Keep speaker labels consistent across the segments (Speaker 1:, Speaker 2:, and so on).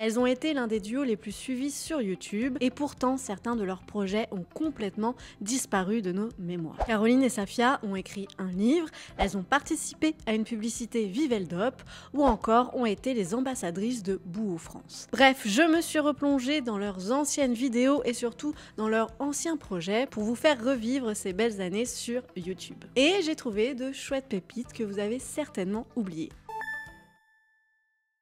Speaker 1: Elles ont été l'un des duos les plus suivis sur YouTube et pourtant certains de leurs projets ont complètement disparu de nos mémoires. Caroline et Safia ont écrit un livre, elles ont participé à une publicité Viveldop ou encore ont été les ambassadrices de Bouhou France. Bref, je me suis replongée dans leurs anciennes vidéos et surtout dans leurs anciens projets pour vous faire revivre ces belles années sur YouTube. Et j'ai trouvé de chouettes pépites que vous avez certainement oubliées.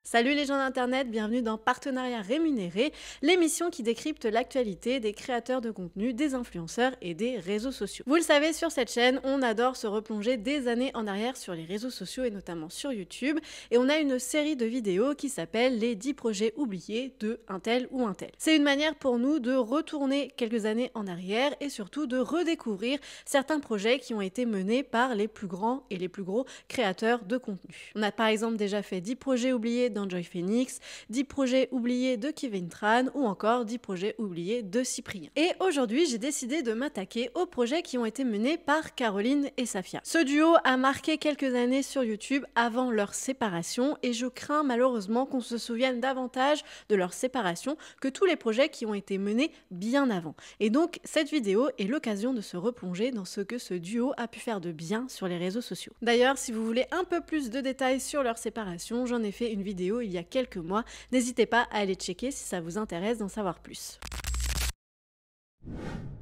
Speaker 1: Salut les gens d'internet, bienvenue dans Partenariat Rémunéré, l'émission qui décrypte l'actualité des créateurs de contenu, des influenceurs et des réseaux sociaux. Vous le savez, sur cette chaîne, on adore se replonger des années en arrière sur les réseaux sociaux et notamment sur YouTube. Et on a une série de vidéos qui s'appelle les 10 projets oubliés de un tel ou un tel. C'est une manière pour nous de retourner quelques années en arrière et surtout de redécouvrir certains projets qui ont été menés par les plus grands et les plus gros créateurs de contenu. On a par exemple déjà fait 10 projets oubliés d'Enjoy Phoenix, 10 projets oubliés de Kevin Tran ou encore 10 projets oubliés de Cyprien. Et aujourd'hui, j'ai décidé de m'attaquer aux projets qui ont été menés par Caroline et Safia. Ce duo a marqué quelques années sur YouTube avant leur séparation et je crains malheureusement qu'on se souvienne davantage de leur séparation que tous les projets qui ont été menés bien avant. Et donc, cette vidéo est l'occasion de se replonger dans ce que ce duo a pu faire de bien sur les réseaux sociaux. D'ailleurs, si vous voulez un peu plus de détails sur leur séparation, j'en ai fait une vidéo il y a quelques mois. N'hésitez pas à aller checker si ça vous intéresse d'en savoir plus.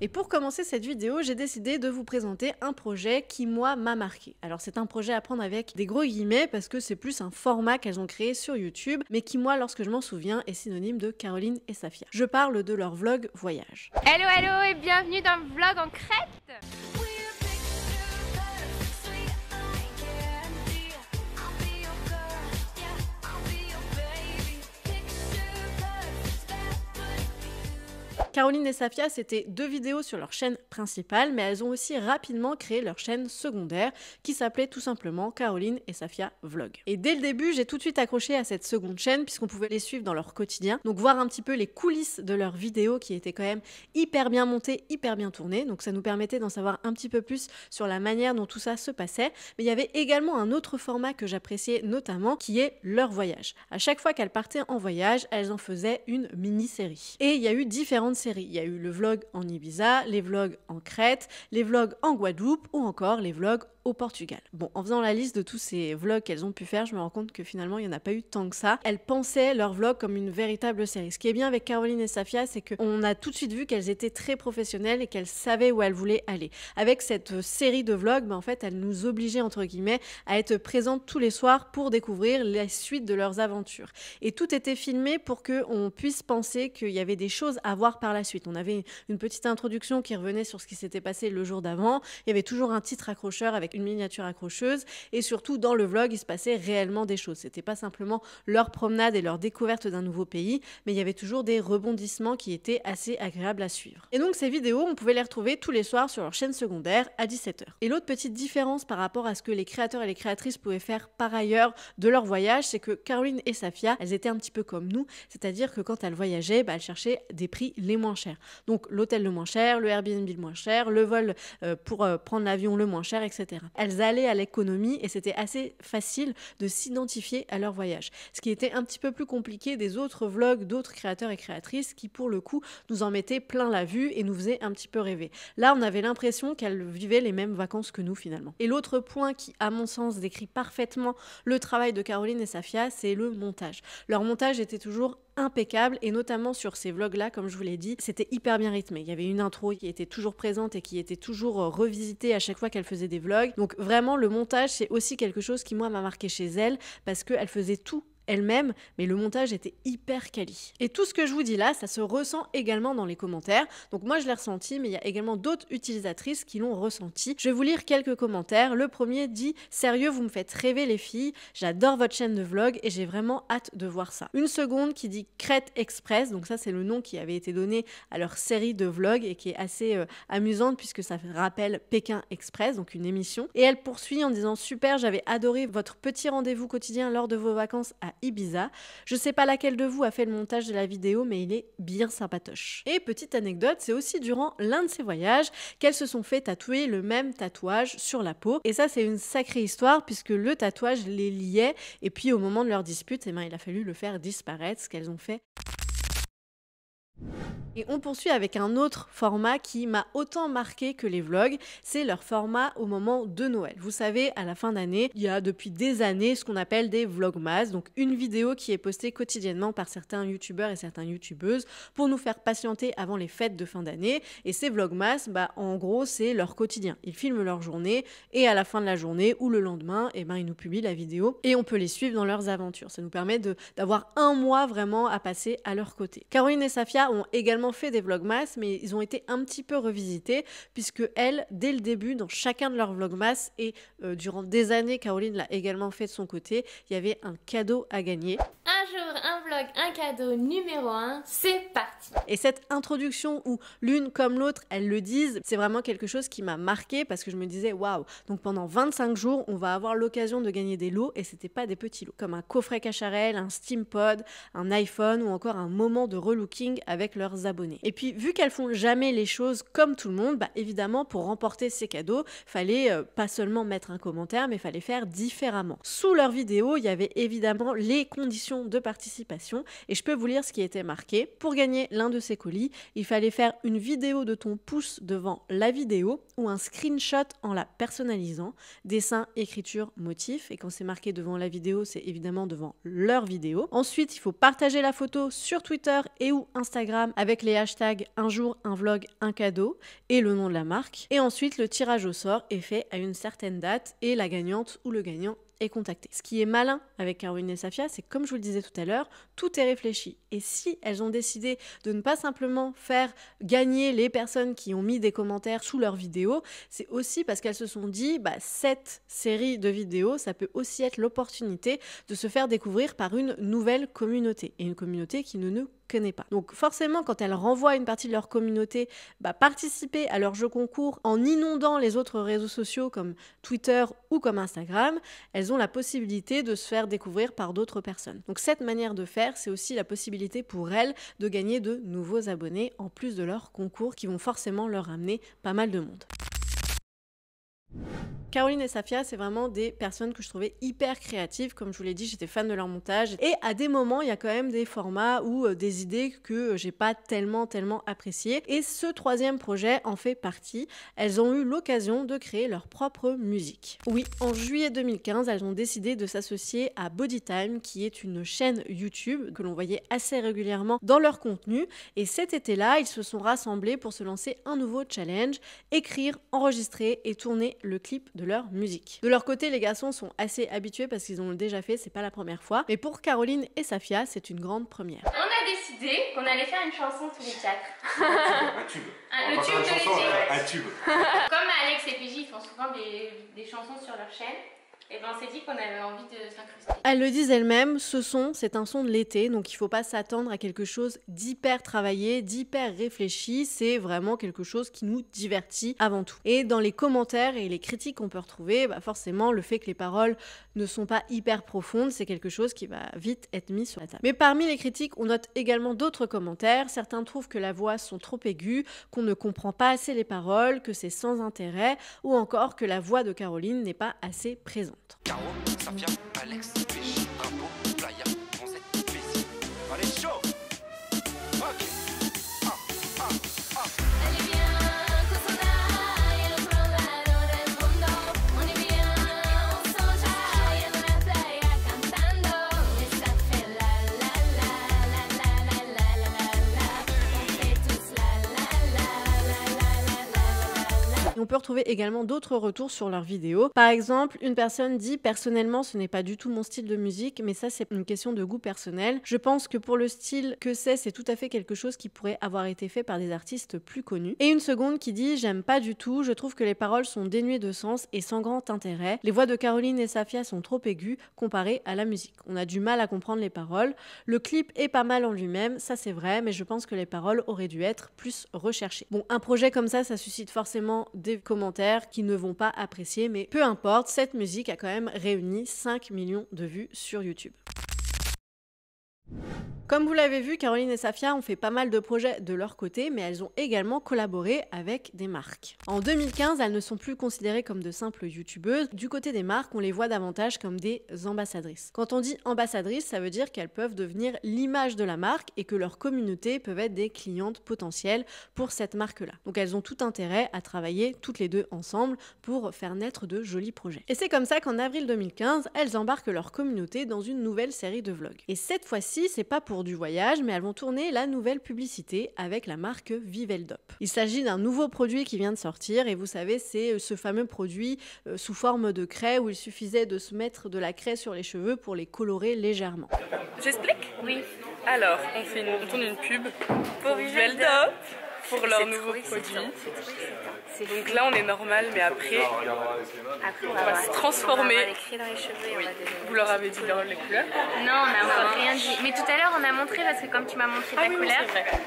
Speaker 1: Et pour commencer cette vidéo, j'ai décidé de vous présenter un projet qui, moi, m'a marqué. Alors c'est un projet à prendre avec des gros guillemets parce que c'est plus un format qu'elles ont créé sur YouTube, mais qui, moi, lorsque je m'en souviens, est synonyme de Caroline et Safia. Je parle de leur vlog voyage.
Speaker 2: Hello hello et bienvenue dans le vlog en Crète.
Speaker 1: Caroline et Safia, c'était 2 vidéos sur leur chaîne principale, mais elles ont aussi rapidement créé leur chaîne secondaire qui s'appelait tout simplement Caroline et Safia Vlog. Et dès le début, j'ai tout de suite accroché à cette seconde chaîne puisqu'on pouvait les suivre dans leur quotidien, donc voir un petit peu les coulisses de leurs vidéos qui étaient quand même hyper bien montées, hyper bien tournées, donc ça nous permettait d'en savoir un petit peu plus sur la manière dont tout ça se passait. Mais il y avait également un autre format que j'appréciais notamment qui est leur voyage. À chaque fois qu'elles partaient en voyage, elles en faisaient une mini-série. Et il y a eu différentes séries. Il y a eu le vlog en Ibiza, les vlogs en Crète, les vlogs en Guadeloupe ou encore les vlogs au Portugal. Bon, en faisant la liste de tous ces vlogs qu'elles ont pu faire, je me rends compte que finalement, il n'y en a pas eu tant que ça. Elles pensaient leur vlog comme une véritable série. Ce qui est bien avec Caroline et Safia, c'est qu'on a tout de suite vu qu'elles étaient très professionnelles et qu'elles savaient où elles voulaient aller. Avec cette série de vlogs, en fait, elles nous obligeaient, entre guillemets, à être présentes tous les soirs pour découvrir la suite de leurs aventures. Et tout était filmé pour qu'on puisse penser qu'il y avait des choses à voir par la suite. On avait une petite introduction qui revenait sur ce qui s'était passé le jour d'avant. Il y avait toujours un titre accrocheur avec une miniature accrocheuse et surtout dans le vlog il se passait réellement des choses. C'était pas simplement leur promenade et leur découverte d'un nouveau pays, mais il y avait toujours des rebondissements qui étaient assez agréables à suivre. Et donc ces vidéos, on pouvait les retrouver tous les soirs sur leur chaîne secondaire à 17h. Et l'autre petite différence par rapport à ce que les créateurs et les créatrices pouvaient faire par ailleurs de leur voyage, c'est que Caroline et Safia, elles étaient un petit peu comme nous, c'est-à-dire que quand elles voyageaient, elles cherchaient des prix les moins chers. Donc l'hôtel le moins cher, le Airbnb le moins cher, le vol pour prendre l'avion le moins cher, etc. Elles allaient à l'économie et c'était assez facile de s'identifier à leur voyage. Ce qui était un petit peu plus compliqué des autres vlogs d'autres créateurs et créatrices qui, pour le coup, nous en mettaient plein la vue et nous faisaient un petit peu rêver. Là, on avait l'impression qu'elles vivaient les mêmes vacances que nous, finalement. Et l'autre point qui, à mon sens, décrit parfaitement le travail de Caroline et Safia, c'est le montage. Leur montage était toujours impeccable et notamment sur ces vlogs là, comme je vous l'ai dit, c'était hyper bien rythmé. Il y avait une intro qui était toujours présente et qui était toujours revisitée à chaque fois qu'elle faisait des vlogs. Donc vraiment le montage, c'est aussi quelque chose qui moi m'a marqué chez elle parce qu'elle faisait tout elle-même, mais le montage était hyper quali. Et tout ce que je vous dis là, ça se ressent également dans les commentaires. Donc moi je l'ai ressenti, mais il y a également d'autres utilisatrices qui l'ont ressenti. Je vais vous lire quelques commentaires. Le premier dit « Sérieux, vous me faites rêver les filles, j'adore votre chaîne de vlog et j'ai vraiment hâte de voir ça. » Une seconde qui dit « Crète Express », donc ça c'est le nom qui avait été donné à leur série de vlogs et qui est assez amusante puisque ça rappelle Pékin Express, donc une émission. Et elle poursuit en disant « Super, j'avais adoré votre petit rendez-vous quotidien lors de vos vacances à Ibiza. Je sais pas laquelle de vous a fait le montage de la vidéo, mais il est bien sympatoche. Et petite anecdote, c'est aussi durant l'un de ces voyages qu'elles se sont fait tatouer le même tatouage sur la peau. Et ça, c'est une sacrée histoire puisque le tatouage les liait et puis au moment de leur dispute, eh ben, il a fallu le faire disparaître, ce qu'elles ont fait. Et on poursuit avec un autre format qui m'a autant marqué que les vlogs, c'est leur format au moment de Noël. Vous savez, à la fin d'année, il y a depuis des années ce qu'on appelle des vlogmas, donc une vidéo qui est postée quotidiennement par certains youtubeurs et certaines youtubeuses pour nous faire patienter avant les fêtes de fin d'année. Et ces vlogmas, en gros, c'est leur quotidien. Ils filment leur journée et à la fin de la journée ou le lendemain, ils nous publient la vidéo et on peut les suivre dans leurs aventures. Ça nous permet d'avoir un mois vraiment à passer à leur côté. Caroline et Safia ont également fait des vlogmas, mais ils ont été un petit peu revisités puisque elles, dès le début, dans chacun de leurs vlogmas et durant des années, Caroline l'a également fait de son côté, il y avait un cadeau à gagner.
Speaker 2: Un jour, un vlog, un cadeau numéro 1, c'est parti.
Speaker 1: Et cette introduction où l'une comme l'autre, elles le disent, c'est vraiment quelque chose qui m'a marqué parce que je me disais waouh, donc pendant 25 jours, on va avoir l'occasion de gagner des lots et c'était pas des petits lots, comme un coffret Cacharel, un SteamPod, un iPhone ou encore un moment de relooking avec leurs abonnés. Et puis vu qu'elles font jamais les choses comme tout le monde, évidemment pour remporter ces cadeaux, fallait pas seulement mettre un commentaire, mais fallait faire différemment. Sous leur vidéo, il y avait évidemment les conditions de participation et je peux vous lire ce qui était marqué. Pour gagner l'un de ces colis, il fallait faire une vidéo de ton pouce devant la vidéo ou un screenshot en la personnalisant, dessin, écriture, motif, et quand c'est marqué devant la vidéo, c'est évidemment devant leur vidéo. Ensuite, il faut partager la photo sur Twitter et ou Instagram avec les hashtags un jour, un vlog, un cadeau et le nom de la marque. Et ensuite, le tirage au sort est fait à une certaine date et la gagnante ou le gagnant est contacté. Ce qui est malin avec Caroline et Safia, c'est comme je vous le disais tout à l'heure, tout est réfléchi. Et si elles ont décidé de ne pas simplement faire gagner les personnes qui ont mis des commentaires sous leurs vidéos, c'est aussi parce qu'elles se sont dit, cette série de vidéos, ça peut aussi être l'opportunité de se faire découvrir par une nouvelle communauté. Et une communauté qui ne nous connaît pas. Donc forcément, quand elles renvoient une partie de leur communauté participer à leur jeu concours en inondant les autres réseaux sociaux comme Twitter ou comme Instagram, elles ont la possibilité de se faire découvrir par d'autres personnes. Donc cette manière de faire, c'est aussi la possibilité pour elles de gagner de nouveaux abonnés en plus de leurs concours qui vont forcément leur amener pas mal de monde. Caroline et Safia, c'est vraiment des personnes que je trouvais hyper créatives. Comme je vous l'ai dit, j'étais fan de leur montage. Et à des moments, il y a quand même des formats ou des idées que j'ai pas tellement appréciées. Et ce troisième projet en fait partie. Elles ont eu l'occasion de créer leur propre musique. Oui, en juillet 2015, elles ont décidé de s'associer à Bodytime, qui est une chaîne YouTube que l'on voyait assez régulièrement dans leur contenu. Et cet été-là, ils se sont rassemblés pour se lancer un nouveau challenge, écrire, enregistrer et tourner le clip de leur musique. De leur côté, les garçons sont assez habitués parce qu'ils ont déjà fait, c'est pas la première fois. Mais pour Caroline et Safia, c'est une grande première.
Speaker 2: On a décidé qu'on allait faire une chanson tous les quatre.
Speaker 3: Un tube.
Speaker 2: Le tube de l'été.
Speaker 3: Un tube.
Speaker 2: Comme Alex et PJ font souvent des chansons sur leur chaîne, et on s'est dit qu'on avait envie de s'incruster.
Speaker 1: Elles le disent elles-mêmes, c'est un son de l'été, donc il faut pas s'attendre à quelque chose d'hyper travaillé, d'hyper réfléchi, c'est vraiment quelque chose qui nous divertit avant tout. Et dans les commentaires et les critiques qu'on peut retrouver, forcément le fait que les paroles ne sont pas hyper profondes, c'est quelque chose qui va vite être mis sur la table. Mais parmi les critiques, on note également d'autres commentaires. Certains trouvent que la voix sont trop aiguës, qu'on ne comprend pas assez les paroles, que c'est sans intérêt, ou encore que la voix de Caroline n'est pas assez présente.
Speaker 4: Caro, Safia, Alex, Péchi, Drapeau, Playa, Bronzette, Bézi. Allez, chaud! Ok!
Speaker 1: Et on peut retrouver également d'autres retours sur leurs vidéos. Par exemple, une personne dit « Personnellement, ce n'est pas du tout mon style de musique, mais ça, c'est une question de goût personnel. Je pense que pour le style que c'est tout à fait quelque chose qui pourrait avoir été fait par des artistes plus connus. » Et une seconde qui dit « J'aime pas du tout, je trouve que les paroles sont dénuées de sens et sans grand intérêt. Les voix de Caroline et Safia sont trop aiguës comparées à la musique. On a du mal à comprendre les paroles. Le clip est pas mal en lui-même, ça c'est vrai, mais je pense que les paroles auraient dû être plus recherchées. » Bon, un projet comme ça suscite forcément des commentaires qui ne vont pas apprécier, mais peu importe, cette musique a quand même réuni 5 millions de vues sur YouTube. Comme vous l'avez vu, Caroline et Safia ont fait pas mal de projets de leur côté, mais elles ont également collaboré avec des marques. En 2015, elles ne sont plus considérées comme de simples youtubeuses. Du côté des marques, on les voit davantage comme des ambassadrices. Quand on dit ambassadrices, ça veut dire qu'elles peuvent devenir l'image de la marque et que leur communauté peuvent être des clientes potentielles pour cette marque-là. Donc elles ont tout intérêt à travailler toutes les deux ensemble pour faire naître de jolis projets. Et c'est comme ça qu'en avril 2015, elles embarquent leur communauté dans une nouvelle série de vlogs. Et cette fois-ci, c'est pas pour du voyage, mais elles vont tourner la nouvelle publicité avec la marque Viveldop. Il s'agit d'un nouveau produit qui vient de sortir et vous savez, c'est ce fameux produit sous forme de craie où il suffisait de se mettre de la craie sur les cheveux pour les colorer légèrement.
Speaker 3: J'explique ?
Speaker 2: Oui.
Speaker 3: Alors, on tourne une pub pour Viveldop, pour leur nouveau produit. Donc là, on est normal, mais après on va se transformer.
Speaker 2: On va l'écrire dans les cheveux.
Speaker 3: Oui. Vous leur avez dit les couleurs?
Speaker 2: Non, on n'a encore rien dit. Mais tout à l'heure, on a montré parce que comme tu m'as montré ta couleur.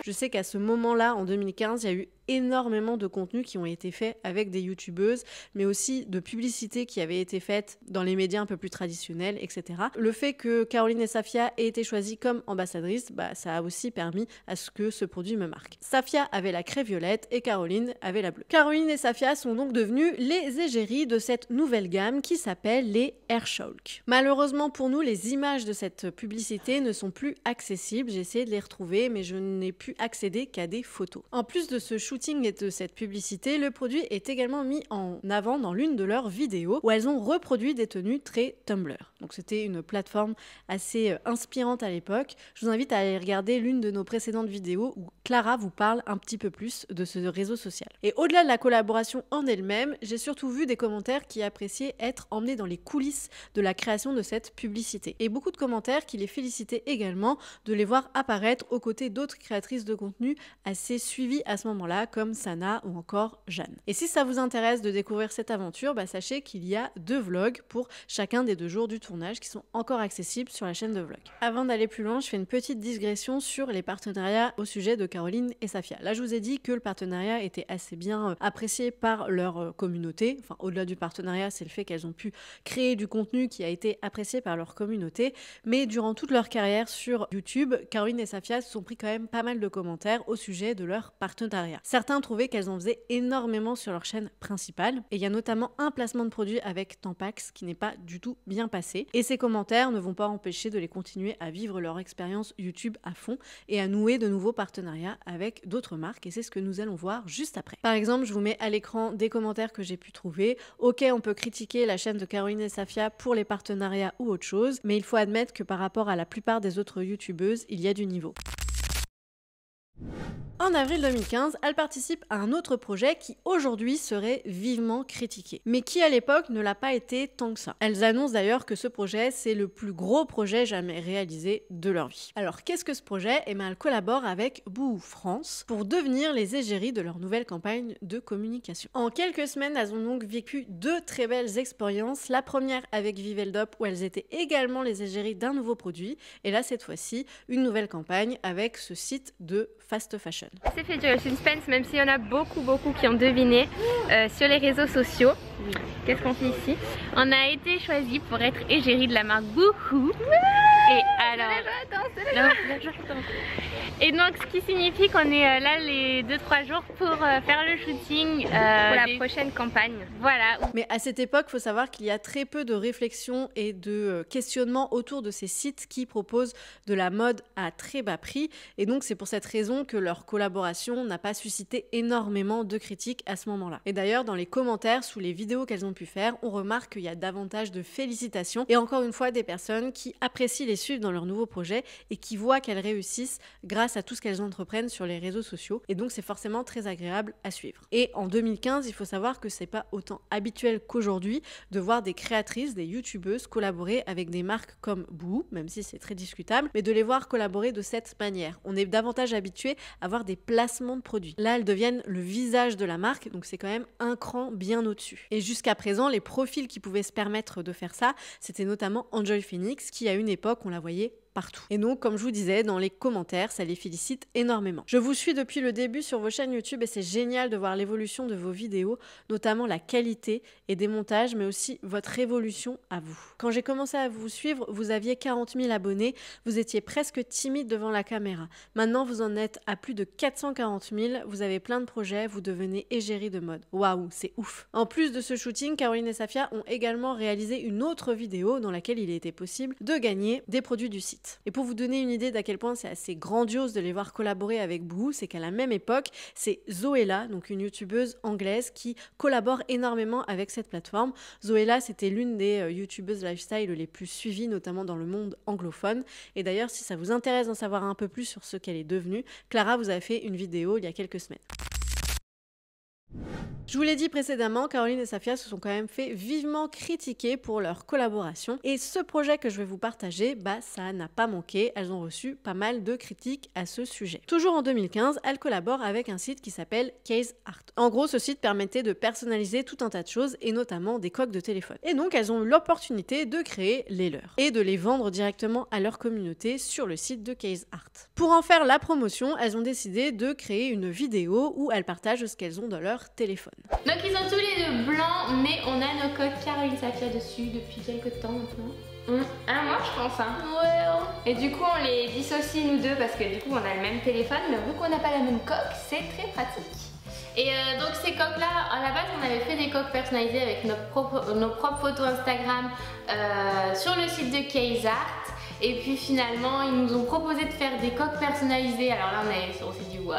Speaker 1: Je sais qu'à ce moment-là, en 2015, il y a eu énormément de contenus qui ont été faits avec des youtubeuses, mais aussi de publicités qui avaient été faites dans les médias un peu plus traditionnels, etc. Le fait que Caroline et Safia aient été choisies comme ambassadrices, ça a aussi permis à ce que ce produit me marque. Safia avait la craie violette et Caroline avait la bleue. Caroline et Safia sont donc devenues les égéries de cette nouvelle gamme qui s'appelle les Airshulk. Malheureusement pour nous, les images de cette publicité ne sont plus accessibles. J'ai essayé de les retrouver, mais je n'ai pu accéder qu'à des photos. En plus de ce shooting et de cette publicité, le produit est également mis en avant dans l'une de leurs vidéos où elles ont reproduit des tenues très Tumblr. Donc c'était une plateforme assez inspirante à l'époque. Je vous invite à aller regarder l'une de nos précédentes vidéos où Clara vous parle un petit peu plus de ce réseau social. Et au-delà de la collaboration en elle-même, j'ai surtout vu des commentaires qui appréciaient être emmenés dans les coulisses de la création de cette publicité. Et beaucoup de commentaires qui les félicitaient également de les voir apparaître aux côtés d'autres créatrices de contenu assez suivies à ce moment-là, comme Sana ou encore Jeanne. Et si ça vous intéresse de découvrir cette aventure, sachez qu'il y a 2 vlogs pour chacun des 2 jours du tournage qui sont encore accessibles sur la chaîne de vlog. Avant d'aller plus loin, je fais une petite digression sur les partenariats au sujet de Caroline et Safia. Là, je vous ai dit que le partenariat était assez bien apprécié par leur communauté. Enfin, au-delà du partenariat, c'est le fait qu'elles ont pu créer du contenu qui a été apprécié par leur communauté. Mais durant toute leur carrière sur YouTube, Caroline et Safia se sont pris quand même pas mal de commentaires au sujet de leur partenariat. Certains trouvaient qu'elles en faisaient énormément sur leur chaîne principale. Et il y a notamment un placement de produit avec Tampax qui n'est pas du tout bien passé. Et ces commentaires ne vont pas empêcher de les continuer à vivre leur expérience YouTube à fond et à nouer de nouveaux partenariats avec d'autres marques. Et c'est ce que nous allons voir juste après. Par exemple, je vous mets à l'écran des commentaires que j'ai pu trouver. Ok, on peut critiquer la chaîne de Caroline et Safia pour les partenariats ou autre chose, mais il faut admettre que par rapport à la plupart des autres youtubeuses, il y a du niveau. En avril 2015, elle participe à un autre projet qui aujourd'hui serait vivement critiqué, mais qui à l'époque ne l'a pas été tant que ça. Elles annoncent d'ailleurs que ce projet, c'est le plus gros projet jamais réalisé de leur vie. Alors qu'est-ce que ce projet ? Elles collaborent avec Boohoo France pour devenir les égéries de leur nouvelle campagne de communication. En quelques semaines, elles ont donc vécu 2 très belles expériences. La première avec Viveldop où elles étaient également les égéries d'un nouveau produit, et là cette fois-ci, une nouvelle campagne avec ce site de fast fashion.
Speaker 5: C'est fait durer le suspense, même s'il y en a beaucoup qui ont deviné sur les réseaux sociaux. Qu'est-ce qu'on fait ici? On a été choisi pour être égérie de la marque Boohoo. Et alors, et donc ce qui signifie qu'on est là les 2-3 jours pour faire le shooting pour la prochaine campagne. Voilà.
Speaker 1: Mais à cette époque, il faut savoir qu'il y a très peu de réflexion et de questionnement autour de ces sites qui proposent de la mode à très bas prix. Et donc c'est pour cette raison que leur collaboration n'a pas suscité énormément de critiques à ce moment-là. Et d'ailleurs, dans les commentaires sous les vidéos qu'elles ont pu faire, on remarque qu'il y a davantage de félicitations et encore une fois des personnes qui apprécient les suivre dans leur nouveau projet et qui voient qu'elles réussissent grâce à tout ce qu'elles entreprennent sur les réseaux sociaux. Et donc c'est forcément très agréable à suivre. Et en 2015, il faut savoir que c'est pas autant habituel qu'aujourd'hui de voir des créatrices, des youtubeuses collaborer avec des marques comme Boohoo, même si c'est très discutable, mais de les voir collaborer de cette manière. On est davantage habitué à voir des placements de produits. Là, elles deviennent le visage de la marque, donc c'est quand même un cran bien au-dessus. Et jusqu'à présent, les profils qui pouvaient se permettre de faire ça, c'était notamment Enjoy Phoenix, qui à une époque, on la voyait partout. Et donc, comme je vous disais, dans les commentaires, ça les félicite énormément. Je vous suis depuis le début sur vos chaînes YouTube et c'est génial de voir l'évolution de vos vidéos, notamment la qualité et des montages, mais aussi votre évolution à vous. Quand j'ai commencé à vous suivre, vous aviez 40 000 abonnés, vous étiez presque timide devant la caméra. Maintenant, vous en êtes à plus de 440 000, vous avez plein de projets, vous devenez égérie de mode. Waouh, c'est ouf! En plus de ce shooting, Caroline et Safia ont également réalisé une autre vidéo dans laquelle il était possible de gagner des produits du site. Et pour vous donner une idée d'à quel point c'est assez grandiose de les voir collaborer avec Boohoo, c'est qu'à la même époque, c'est Zoella, donc une youtubeuse anglaise qui collabore énormément avec cette plateforme. Zoella, c'était l'une des youtubeuses lifestyle les plus suivies, notamment dans le monde anglophone. Et d'ailleurs, si ça vous intéresse d'en savoir un peu plus sur ce qu'elle est devenue, Clara vous a fait une vidéo il y a quelques semaines. Je vous l'ai dit précédemment, Caroline et Safia se sont quand même fait vivement critiquer pour leur collaboration. Et ce projet que je vais vous partager, ça n'a pas manqué. Elles ont reçu pas mal de critiques à ce sujet. Toujours en 2015, elles collaborent avec un site qui s'appelle Case Art. En gros, ce site permettait de personnaliser tout un tas de choses et notamment des coques de téléphone. Et donc, elles ont eu l'opportunité de créer les leurs et de les vendre directement à leur communauté sur le site de Case Art. Pour en faire la promotion, elles ont décidé de créer une vidéo où elles partagent ce qu'elles ont dans leur téléphone.
Speaker 5: Donc ils ont tous les deux blancs, mais on a nos coques Caroline Safia dessus depuis quelques temps maintenant. Un mois je pense hein. Ouais. Et du coup on les dissocie nous deux parce que du coup on a le même téléphone, mais vu qu'on n'a pas la même coque, c'est très pratique. Et donc ces coques là, à la base on avait fait des coques personnalisées avec nos propres photos Instagram sur le site de Case Art. Et puis finalement, ils nous ont proposé de faire des coques personnalisées. Alors là, on s'est dit waouh.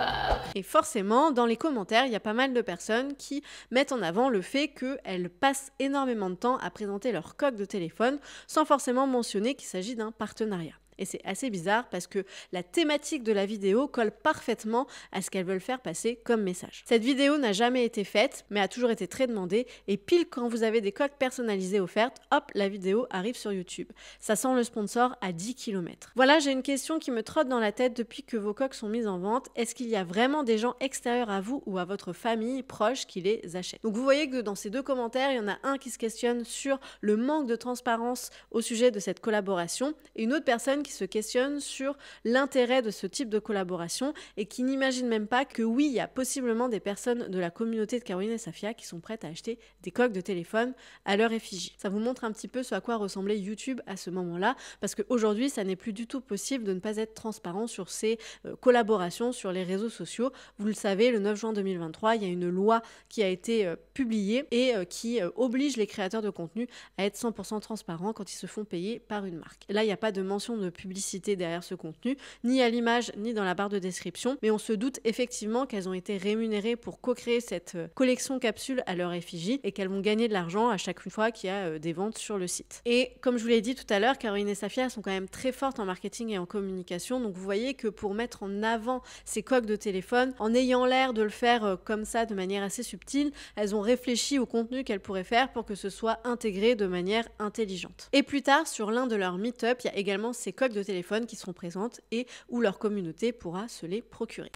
Speaker 1: Et forcément, dans les commentaires, il y a pas mal de personnes qui mettent en avant le fait qu'elles passent énormément de temps à présenter leur coque de téléphone sans forcément mentionner qu'il s'agit d'un partenariat. Et c'est assez bizarre parce que la thématique de la vidéo colle parfaitement à ce qu'elles veulent faire passer comme message. Cette vidéo n'a jamais été faite, mais a toujours été très demandée. Et pile quand vous avez des coques personnalisées offertes, hop, la vidéo arrive sur YouTube. Ça sent le sponsor à 10 km. Voilà, j'ai une question qui me trotte dans la tête depuis que vos coques sont mises en vente. Est-ce qu'il y a vraiment des gens extérieurs à vous ou à votre famille proche qui les achètent? Donc vous voyez que dans ces deux commentaires, il y en a un qui se questionne sur le manque de transparence au sujet de cette collaboration et une autre personne qui se questionne sur l'intérêt de ce type de collaboration et qui n'imagine même pas que oui, il y a possiblement des personnes de la communauté de Caroline et Safia qui sont prêtes à acheter des coques de téléphone à leur effigie. Ça vous montre un petit peu ce à quoi ressemblait YouTube à ce moment-là, parce qu'aujourd'hui, ça n'est plus du tout possible de ne pas être transparent sur ces collaborations sur les réseaux sociaux. Vous le savez, le 9 juin 2023, il y a une loi qui a été publiée et qui oblige les créateurs de contenu à être 100% transparents quand ils se font payer par une marque. Et là, il n'y a pas de mention de publicité derrière ce contenu, ni à l'image, ni dans la barre de description, mais on se doute effectivement qu'elles ont été rémunérées pour co-créer cette collection capsule à leur effigie et qu'elles vont gagner de l'argent à chaque fois qu'il y a des ventes sur le site. Et comme je vous l'ai dit tout à l'heure, Caroline et Safia sont quand même très fortes en marketing et en communication, donc vous voyez que pour mettre en avant ces coques de téléphone, en ayant l'air de le faire comme ça de manière assez subtile, elles ont réfléchi au contenu qu'elles pourraient faire pour que ce soit intégré de manière intelligente. Et plus tard, sur l'un de leurs meet-up, il y a également ces coques de téléphone qui seront présentes et où leur communauté pourra se les procurer.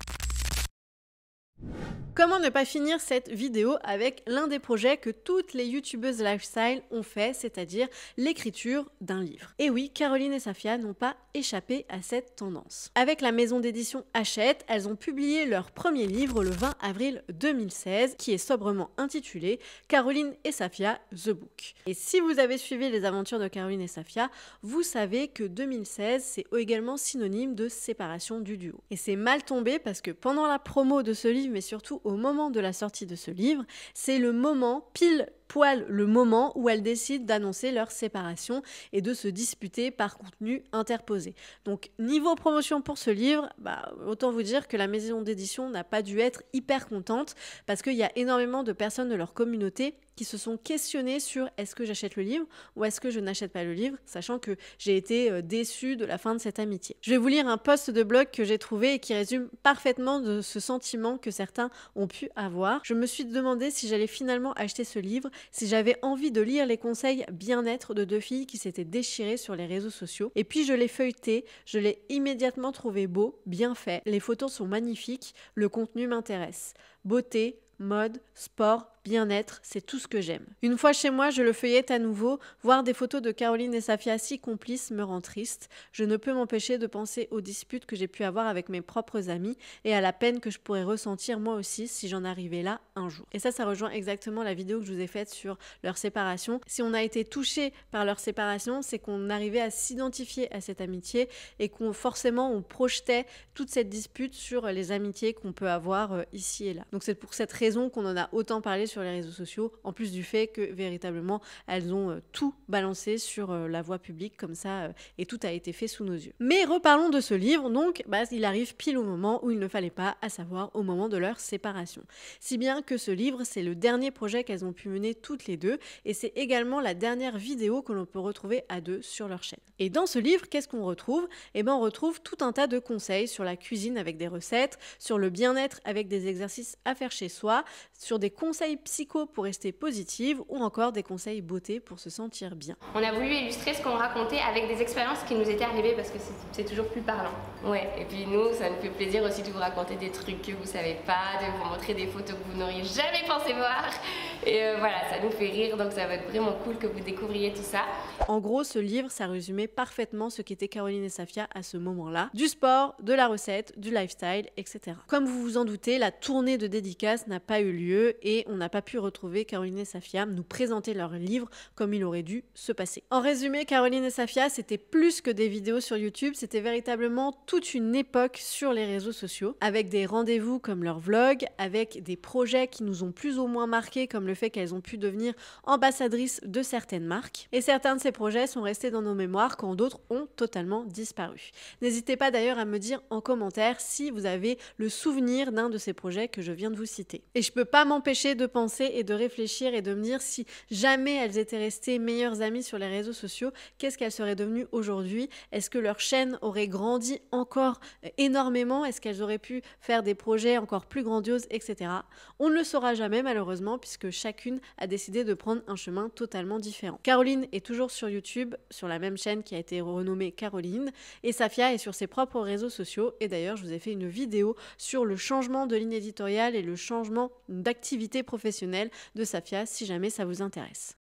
Speaker 1: Comment ne pas finir cette vidéo avec l'un des projets que toutes les youtubeuses lifestyle ont fait, c'est-à-dire l'écriture d'un livre. Et oui, Caroline et Safia n'ont pas échappé à cette tendance. Avec la maison d'édition Hachette, elles ont publié leur premier livre le 20 avril 2016, qui est sobrement intitulé Caroline et Safia, The Book. Et si vous avez suivi les aventures de Caroline et Safia, vous savez que 2016, c'est également synonyme de séparation du duo. Et c'est mal tombé parce que pendant la promo de ce livre, mais surtout au moment de la sortie de ce livre, c'est le moment, pile poil le moment où elles décident d'annoncer leur séparation et de se disputer par contenu interposé. Donc niveau promotion pour ce livre, autant vous dire que la maison d'édition n'a pas dû être hyper contente parce qu'il y a énormément de personnes de leur communauté qui se sont questionnées sur est-ce que j'achète le livre ou est-ce que je n'achète pas le livre, sachant que j'ai été déçue de la fin de cette amitié. Je vais vous lire un post de blog que j'ai trouvé et qui résume parfaitement de ce sentiment que certains ont pu avoir. Je me suis demandé si j'allais finalement acheter ce livre, si j'avais envie de lire les conseils bien-être de deux filles qui s'étaient déchirées sur les réseaux sociaux. Et puis je l'ai feuilleté, je l'ai immédiatement trouvé beau, bien fait, les photos sont magnifiques, le contenu m'intéresse. Beauté, mode, sport, bien-être, c'est tout ce que j'aime. Une fois chez moi, je le feuillette à nouveau. Voir des photos de Caroline et Safia si complices me rend triste. Je ne peux m'empêcher de penser aux disputes que j'ai pu avoir avec mes propres amis et à la peine que je pourrais ressentir moi aussi si j'en arrivais là un jour. Et ça rejoint exactement la vidéo que je vous ai faite sur leur séparation. Si on a été touché par leur séparation, c'est qu'on arrivait à s'identifier à cette amitié et qu'on forcément on projetait toute cette dispute sur les amitiés qu'on peut avoir ici et là. Donc c'est pour cette raison qu'on en a autant parlé sur les réseaux sociaux, en plus du fait que véritablement elles ont tout balancé sur la voie publique comme ça et tout a été fait sous nos yeux. Mais reparlons de ce livre, donc il arrive pile au moment où il ne fallait pas, à savoir au moment de leur séparation. Si bien que ce livre, c'est le dernier projet qu'elles ont pu mener toutes les deux et c'est également la dernière vidéo que l'on peut retrouver à deux sur leur chaîne. Et dans ce livre, qu'est-ce qu'on retrouve? Eh bien on retrouve tout un tas de conseils sur la cuisine avec des recettes, sur le bien-être avec des exercices à faire chez soi, sur des conseils psycho pour rester positive ou encore des conseils beauté pour se sentir bien.
Speaker 5: On a voulu illustrer ce qu'on racontait avec des expériences qui nous étaient arrivées parce que c'est toujours plus parlant.
Speaker 6: Ouais, et puis nous, ça nous fait plaisir aussi de vous raconter des trucs que vous savez pas, de vous montrer des photos que vous n'auriez jamais pensé voir. Et voilà, ça nous fait rire, donc ça va être vraiment cool que vous découvriez tout ça.
Speaker 1: En gros, ce livre, ça résumait parfaitement ce qu'étaient Caroline et Safia à ce moment-là. Du sport, de la recette, du lifestyle, etc. Comme vous vous en doutez, la tournée de dédicaces n'a pas eu lieu et on n'a pas pu retrouver Caroline et Safia nous présenter leur livre comme il aurait dû se passer. En résumé, Caroline et Safia, c'était plus que des vidéos sur YouTube, c'était véritablement toute une époque sur les réseaux sociaux, avec des rendez-vous comme leur vlog, avec des projets qui nous ont plus ou moins marqués, comme le fait qu'elles ont pu devenir ambassadrices de certaines marques. Et certains de ces projets sont restés dans nos mémoires quand d'autres ont totalement disparu. N'hésitez pas d'ailleurs à me dire en commentaire si vous avez le souvenir d'un de ces projets que je viens de vous citer. Et je peux pas m'empêcher de penser et de réfléchir et de me dire si jamais elles étaient restées meilleures amies sur les réseaux sociaux, qu'est-ce qu'elles seraient devenues aujourd'hui? Est-ce que leur chaîne aurait grandi encore énormément? Est-ce qu'elles auraient pu faire des projets encore plus grandioses, etc. On ne le saura jamais malheureusement puisque chacune a décidé de prendre un chemin totalement différent. Caroline est toujours sur YouTube, sur la même chaîne qui a été renommée Caroline, et Safia est sur ses propres réseaux sociaux. Et d'ailleurs, je vous ai fait une vidéo sur le changement de ligne éditoriale et le changement d'activité professionnelle de Safia si jamais ça vous intéresse.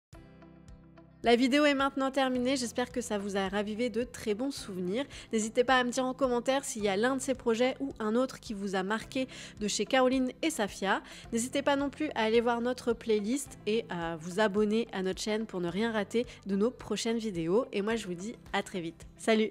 Speaker 1: La vidéo est maintenant terminée, j'espère que ça vous a ravivé de très bons souvenirs. N'hésitez pas à me dire en commentaire s'il y a l'un de ces projets ou un autre qui vous a marqué de chez Caroline et Safia. N'hésitez pas non plus à aller voir notre playlist et à vous abonner à notre chaîne pour ne rien rater de nos prochaines vidéos. Et moi je vous dis à très vite. Salut!